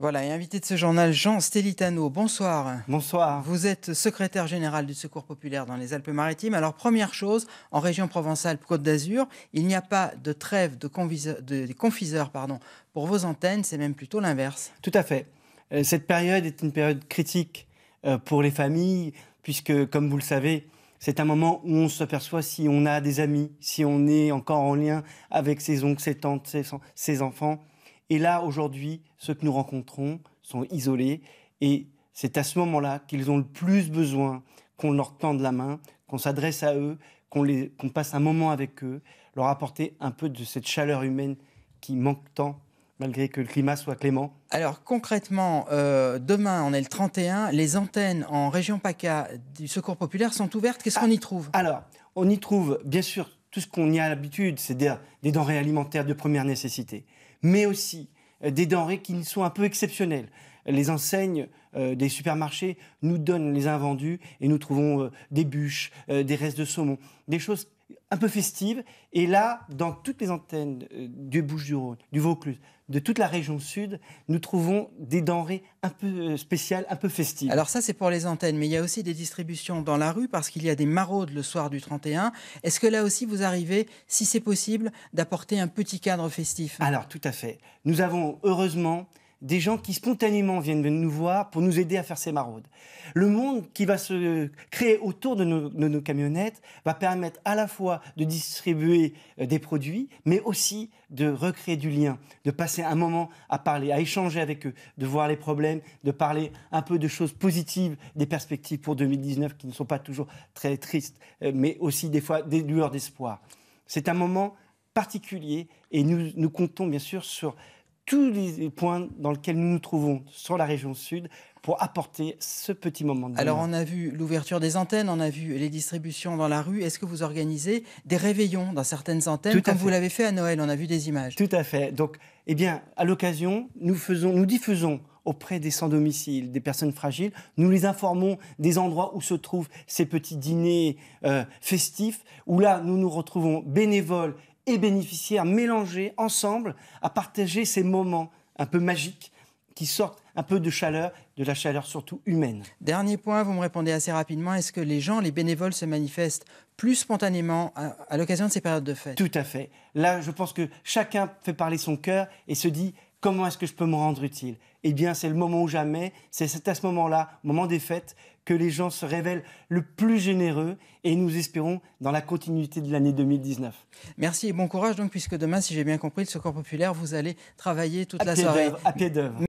Voilà, et invité de ce journal, Jean Stelitano. Bonsoir. Bonsoir. Vous êtes secrétaire général du Secours populaire dans les Alpes-Maritimes. Alors, première chose, en région Provence-Alpes-Côte d'Azur, il n'y a pas de trêve des confiseurs pour vos antennes, c'est même plutôt l'inverse. Tout à fait. Cette période est une période critique pour les familles, puisque, comme vous le savez, c'est un moment où on s'aperçoit si on a des amis, si on est encore en lien avec ses oncles, ses tantes, ses enfants. Et là, aujourd'hui, ceux que nous rencontrons sont isolés. Et c'est à ce moment-là qu'ils ont le plus besoin qu'on leur tende la main, qu'on s'adresse à eux, qu'on passe un moment avec eux, leur apporter un peu de cette chaleur humaine qui manque tant, malgré que le climat soit clément. Alors concrètement, demain, on est le 31, les antennes en région PACA du Secours populaire sont ouvertes. Qu'est-ce qu'on y trouve? Alors, on y trouve bien sûr tout ce qu'on y a l'habitude, c'est-à-dire des denrées alimentaires de première nécessité, mais aussi des denrées qui sont un peu exceptionnelles. Les enseignes des supermarchés nous donnent les invendus et nous trouvons des bûches, des restes de saumon, des choses un peu festives. Et là, dans toutes les antennes du Bouches-du-Rhône, du Vaucluse, de toute la région sud, nous trouvons des denrées un peu spéciales, un peu festives. Alors ça, c'est pour les antennes, mais il y a aussi des distributions dans la rue parce qu'il y a des maraudes le soir du 31. Est-ce que là aussi, vous arrivez, si c'est possible, d'apporter un petit cadre festif? Alors, tout à fait. Nous avons heureusement des gens qui spontanément viennent nous voir pour nous aider à faire ces maraudes. Le monde qui va se créer autour de nos camionnettes va permettre à la fois de distribuer des produits, mais aussi de recréer du lien, de passer un moment à parler, à échanger avec eux, de voir les problèmes, de parler un peu de choses positives, des perspectives pour 2019 qui ne sont pas toujours très tristes, mais aussi des fois des lueurs d'espoir. C'est un moment particulier et nous comptons bien sûr sur tous les points dans lesquels nous nous trouvons sur la région sud pour apporter ce petit moment de bonheur. Alors on a vu l'ouverture des antennes, on a vu les distributions dans la rue. Est-ce que vous organisez des réveillons dans certaines antennes, comme vous l'avez fait à Noël? On a vu des images. Tout à fait. Donc, eh bien, à l'occasion, nous diffusons auprès des sans-domicile, des personnes fragiles, nous les informons des endroits où se trouvent ces petits dîners festifs, où là, nous nous retrouvons bénévoles et bénéficiaires mélangés ensemble à partager ces moments un peu magiques qui sortent un peu de la chaleur surtout humaine. Dernier point, vous me répondez assez rapidement. Est-ce que les gens, les bénévoles se manifestent plus spontanément à l'occasion de ces périodes de fête? Tout à fait. Là, je pense que chacun fait parler son cœur et se dit « Comment est-ce que je peux me rendre utile ?» Eh bien, c'est le moment ou jamais, c'est à ce moment-là, au moment des fêtes, que les gens se révèlent le plus généreux et nous espérons dans la continuité de l'année 2019. Merci et bon courage donc, puisque demain, si j'ai bien compris, le Secours populaire, vous allez travailler toute la soirée. À pied d'œuvre.